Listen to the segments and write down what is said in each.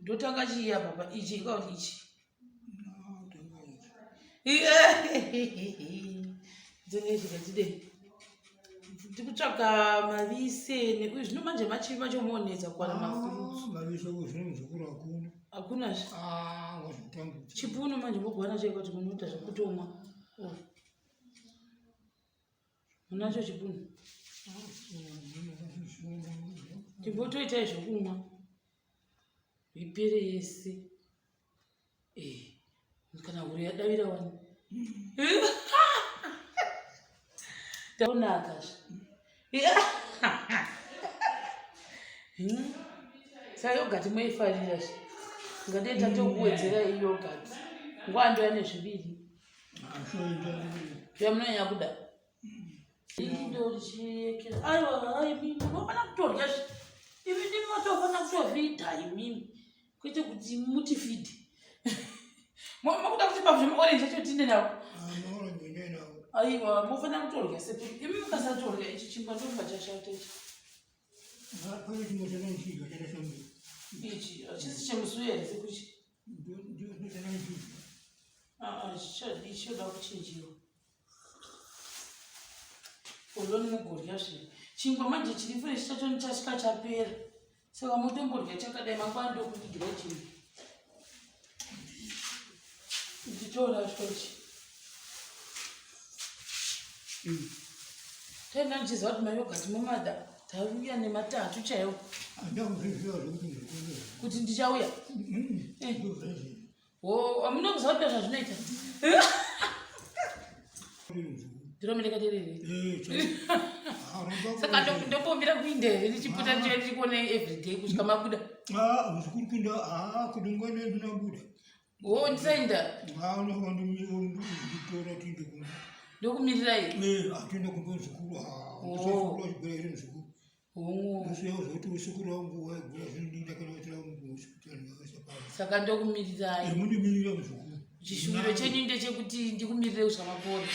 ndotanga chiya baba ichi ikauti ichi dzonezvikatide ndikutsvaga mavise nekuzvino manje machivi machomuonedza kwana mafurutsu hakunazve chipunu manje mogwana chaikoti munoita zvekutomwa munacho chipunu timbotoitai zvokumwa vipere yese kana huri yadavira wani taunakazve sayogati moifarira zve ngatei tatokuwedzera iyogati ngwando yane zviviri yamunonyanya kuda indorichiekera aiwa mimi unofana kutorya zve ivi ndinotofana kutovhidha imimi kwete kuti mutifidhe makuda kuti pazvemuorenji acho tinde nawo aiwa mofana kutorya sekuru imi mukasatorya ichi chingwa ndokuba chashata ichi hachisi chemusuya here sekuchi chichoda kuchinjiwa oloni mugorya zve chingwa manje chiri freshi chacho nichasvika chapera saka mutomborya chakadai mangwana ndokudigira chingwa ndichitora zvochi taenda ndichiziva kuti mayogati momada tauya nematatu chaiwo kuti ndichauya amunokuziva kuti zvazvinoita ndiromenekaterere saka ndombomira kuinda here ndichipota ndichikuona everyday kusvika mabuda ndisaenda ndokumirirai saka ndokumirirai chishuviro chenyu ndechekuti ndikumirire kusva mapora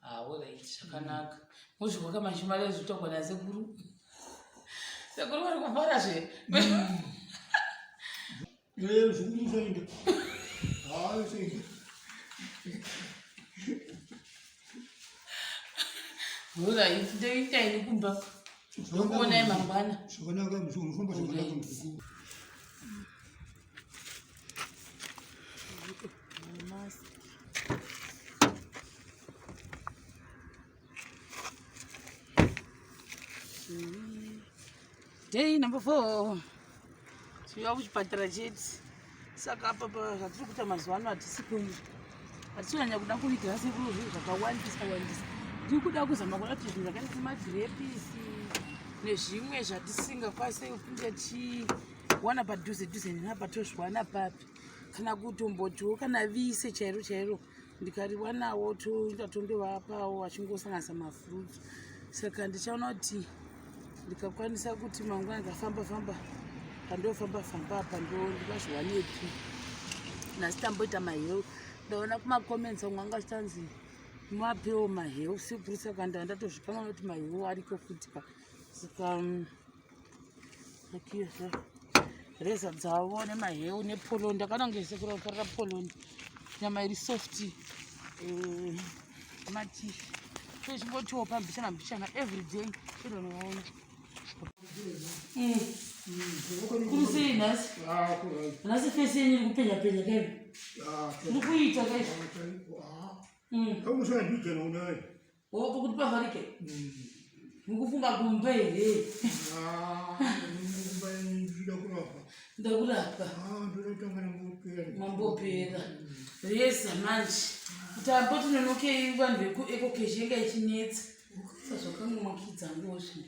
alright zvakanaka muzvikoka mashimari ezvitogwa nasekuru sekuru vari kuvhara zve alright ndoitaini kumba ndokuonai mangwana Day number 4. Tiuya kuchipatara chedu. Saka apa zvatiri kuita mazuva ano hatisi kunhu. Hatisonyanya kuda kuvigira sekuru zvinhu zvakawandisa wandisa. Ndiri kuda kuzama kuona kuti zvinhu zvakaita semagirepisi nezvimwe zvatisingakwanisi kupinda tichiwana padhuze dhuze nenapa tozviwana papi. Kana kutombotiwo kana vise chairo chairo ndikariwanawo toenda tondovapawo vachingosanganisa mafurutsu. Saka ndichaona kuti ndikakwanisa kuti mangwana ndikafamba pandofamba apa ndikazviwanepi nhasi tamboita maheu ndaona kumakoments omwe anga achitanzi mapewo maheu sekuru saka ndatozvikanwa kuti maheu ariko futi saka reza dzavo nemaheu nepoloni ndakanange sekuru akarira poloni nyama iri soft matishi tochimbotiwo pambishana everyday chinonoona kurusei nhasi nhasi fesi yenyu iri kupenya penya kaii iri kuita pokuti pavharike mukufunga kumba here ndakurapa mambopera reza manje kuti amboti nonokei vanhu vekuekokezhi yenga ichinetsa sazvakange makidzangozvi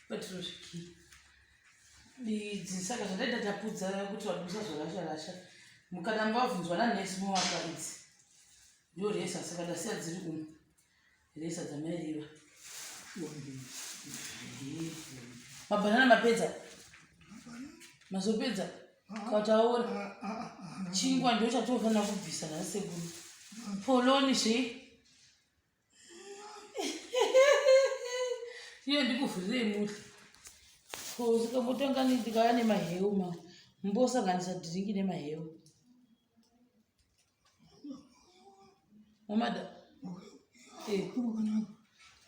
patiro zviki idzi saka zvandaita tapudza kuti vanhu musazorasha mukana mavabvunzwa nanesi muvaka idzi ndo resa saka ndasiya dziri umu resa dzamairiva mabhanana mapedza mazopedza kataora chingwa ndo chatofanira kubvisa nasekuru poloni zve iyo ndikuvhurirei muhla Sika mutanga ni ndikaya maheu ma. Mbosanganisa drinki nemaheu. Mamada.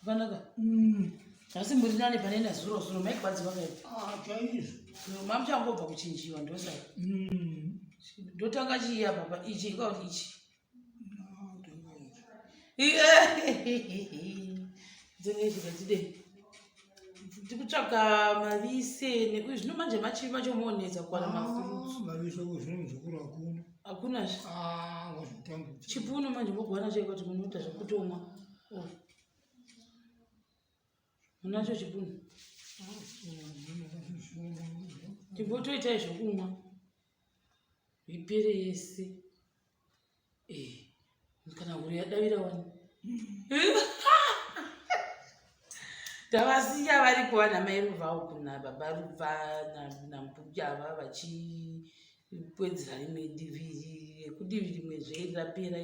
Kanaka. Asi muri nani panena zuro mai kwadziwa kai. Chaizvo. Mamuchangobva kuchinjiwa ndosa. Ndotanga chiya baba ichi ikauti ichi. Dzengezvikatide. Ndikutsvaga mavise nekuti zvino manje machomonedza kwana mafurutsu. Mavise kuzvino zvikuru hakuna. Hakuna zve. Wazvitambudza. Chipunu manje mogwana chaiko kuti munoita zvekutomwa. Munacho chipunu. Timbotoitai zvokumwa. Vipere yese. Kana huri yadavira wani. Tavasiya vari kuwana mai ruvhawo kuna baba ruvha nambuya ava vachipwedzera rimwe divi rekudiviri rimwe zve rapera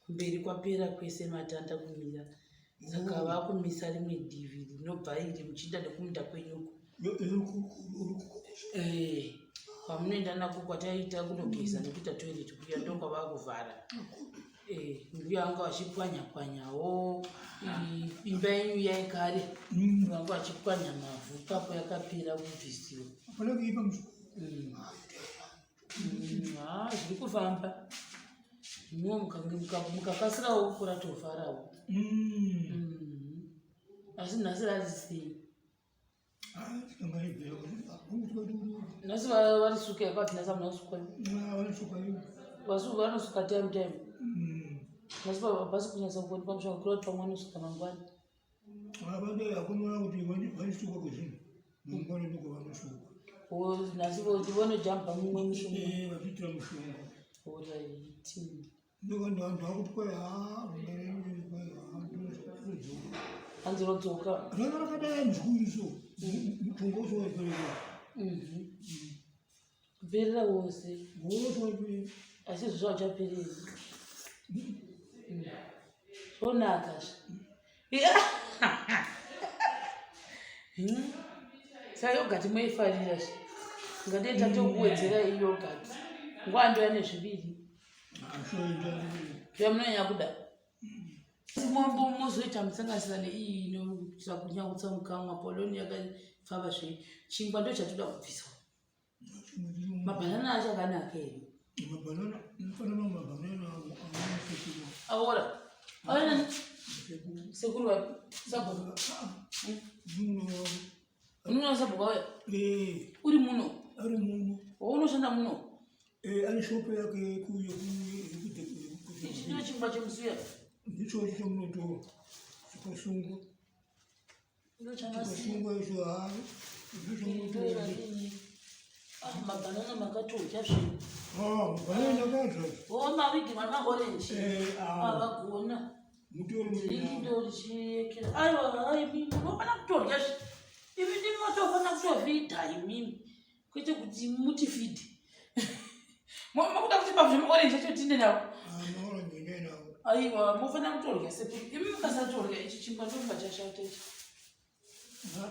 kumberi kwapera kwese matanda kumira. Saka vakumisa rimwe divi rinobva iri muchinda nekumunda kwenyuko. Pamunoenda nako kwataita kunogeza nekuita toilet kuya ndonga vakuvhara. Mbuya vanga vachipwanya-pwanyawo imba yenyu yaikare vanga vachipwanya mavhu papo yakapera kubvisiwa. Zviri kufamba mwo mukakasirawo kuratovharawo. Asi nhasi razisei nhasi varisuka yakati nhasi amunasuka vanosuka time nhasi basi kunyasa kuonekwa mushanga kuti pamwe anosuka mangwani. Nhasi vonojamba mumwe mushonga. Anzirodzoka kuperera wose asi zvo zvachaperera zvonaka sayogati moifarira ngatei tokuwedzera iyogati ngwandoya nezviviri yamunonyanya kuda mozoita musanganisira neiyi inoitira kunyautsa mukamwa poloni yakapfava zvei chingwa ndo chatoda kubviswa. Mabhanana acho akanaka here? Aora sekuru sabhuka unoona sabhuka uya uri muno waunoshanda muno ane shopu yake ichino chingwa chemusuya ndicho chomunotora chikasungwa izvo havi mabhanana makatodya zvinhu mabhanana akadya mavigi mamaorenji avagona ndori chiyekera munofana kutodya imi ndinotofana kutovhidha imimi kwete kuti mutifidhe makuda kuti pazvemaorenji acho tinde navo aiwa mofana kutodya sekuru imi mukasatodya ichi chingwa ndokunga chashata ichi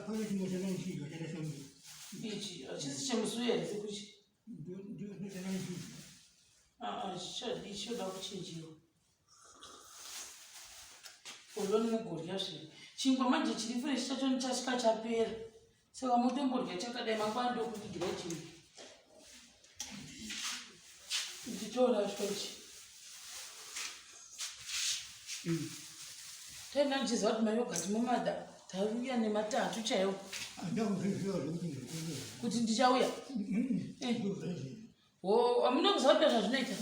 pane chimwe chanaichiga chakashambira ichi hachisi chemusuya here sekuchi chichoda kuchinjiwa oloni mugodya zviri chingwa manje chiri freshi chacho nichasvika chapera saka motombodya chakadai mangwana ndokudigira chingwa ndichitora zvochi taenda ndichiziva kuti mayogati momada tauya nematatu chaiwo kuti ndichauya amunokuziva kuti zvazvinoita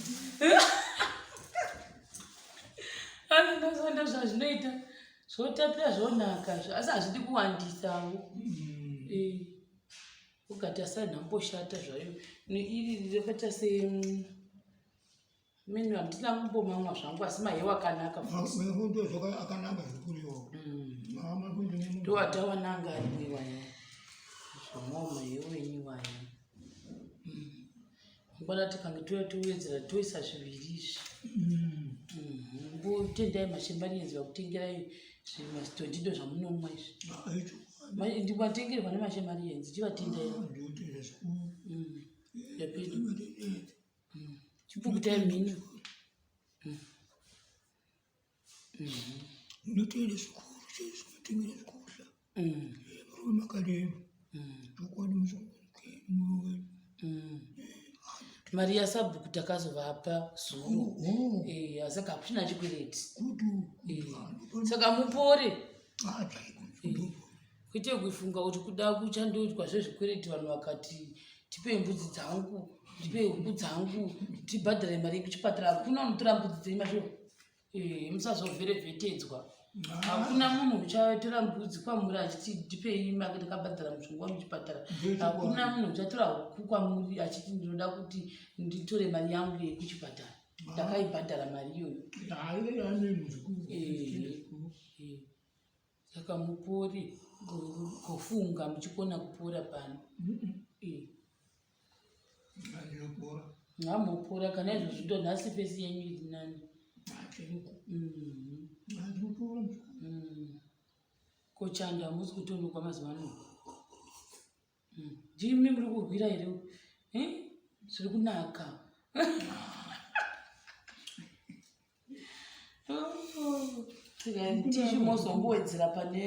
andinoziva zvazvinoita zvotapira zvonaka asi hazvidi kuwandisawo ugati asanhamboshata zvayo neiri rakaita seminu handina kumbomamwa zvangu asi maheu akanaka akanaka zvikuriwo ndowatawananga arimwiwaya zvomwawo maheu enyiwaya ngwana tikange touya towedzera toisa zviviri izvi mbotendai mashembaniedzi vakutengerai zvimasitondino zvamunomwa izvi ndikwatengerwa nemashemari yenzi chivatindera ndotenda zvikuru yapedu chipukutai mhini ndotenda zvikuru chezvinotengera zvikudla varume makalema zvokwadi muzvokemu mari yasabhuku takazovapa zuro saka hakuchina chikwereti saka mupore kuite kuifunga kuti kuda kuchandoitwa zvezvikwereti vanhu vakati tipe mbudzi dzangu tipe huku dzangu tibhadhare mari yekuchipatara hakuna unotora mbudzi dzeimazvo musazovherevhetedzwa hakuna munhu uchatora mbudzi kwamuri achiti ndipei mari ndakabhadhara mushonga wamuchipatara hakuna munhu uchatora huku kwamuri achiti ndinoda kuti nditore mari yangu yekuchipatara ndakaibhadhara mari iyoyo saka mupori kufunga muchikona kupora pano hamupora kana izvo zvito nhasi pesi yenyu iri nani kochanda hamusi kutonokwa mazuva ano ndimi muri kurwira here zviri kunaka tishu mozongowedzera pane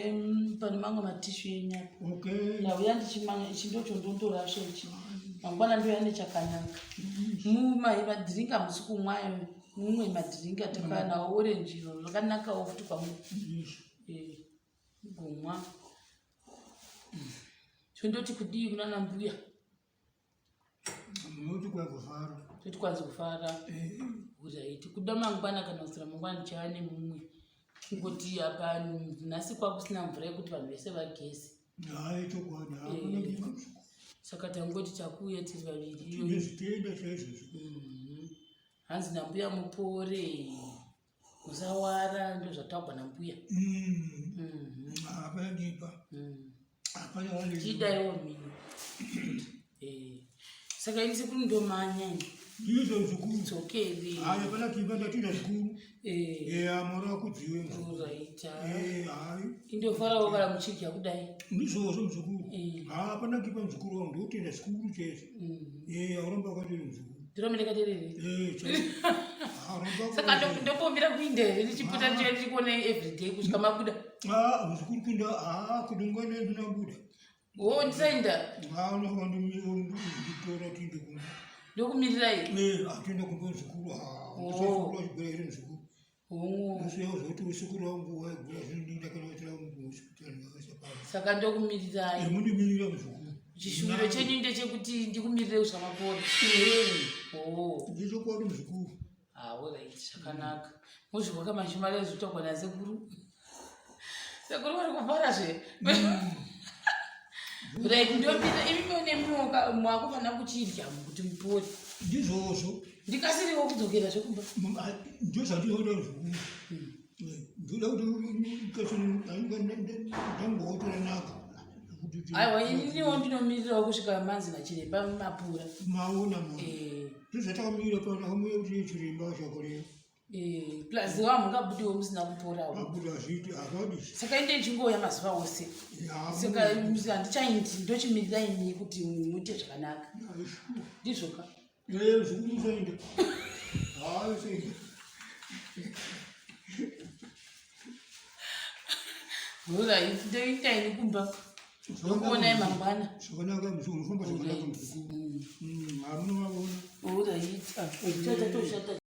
mamwe matishu enyapa ndauya ndichindocho ndondorasha ichi mangwana ndoya nechakanaka madhiringa musi kumwayo mumwe madhiringa takanawo orenji zvakanakawo futi kwamuri gomwa chondoti kudii kunana mbuya toti kwanzi kufara uraiti kuda mangwana kana kusira mangwana ndichava nemumwe kungoti apa nhasi kwakusina mvura yekuti vanhu vese vagezi saka tangoti takuuya tiri vaviri hanzi nambuya mupore musawara ndo zvatagwa nambuya chidaiwo mhini saka ini sekuru ndomanya ndizvo zvikuru dzokeri haya pana kuimba ndatinda zvikuru mwana wakudziwe raita indofarawo kana muchidya kudai ndizvozvo muzvikuru hapana kuipa muzvikuru wangu ndotenda zvikuru chese auramba wakatiri muzvikuru ndiromenekaterere saka ndopombira kuinda here ndichipota ndichikone everyday kusvika mabuda muzvikuru kunda kudungwane ndinabuda ndisaenda unofanditora tinde kumba ndokumirirai atienda kumba zvikuru chibhera muzvikuru zoti usikuru wangu waigura zvindindakanaitira muhospitari vakasapaa saka ndokumirirai mundimirira muzvikuru chishuviro chenyu ndechekuti ndikumirire kusvika mapora ndichokwadi muzvikuru right zvakanaka muzvikoka mashimari ezvitogwa nasekuru sekuru vari kufarazve right ndomira imimo nemimoka mwakufana kuchidya kuti mupori ndizvozvo ndikasiriwo kudzokera zvekumba ndozvandizoda zvikuru ndoda kuti ndangotora naka aiwa ininiwo ndinomirirawo kusvika manzi nachiremba mapura maona ndozvatakamirira pano akamira kuti chiremba chakorera plus wamungabudiwo musina kuporawo abuda zviti akadi saka inde ichingoya mazuva ose saka handichaindi ndochimiririra ini kuti muite zvakanaka ndizvoka zvikuru sainde hayi sainde right ndoitaini kumba ndokuonai mangwana zvakanaka unofamba zvakanaka muzvikuru hamunovaona right toshata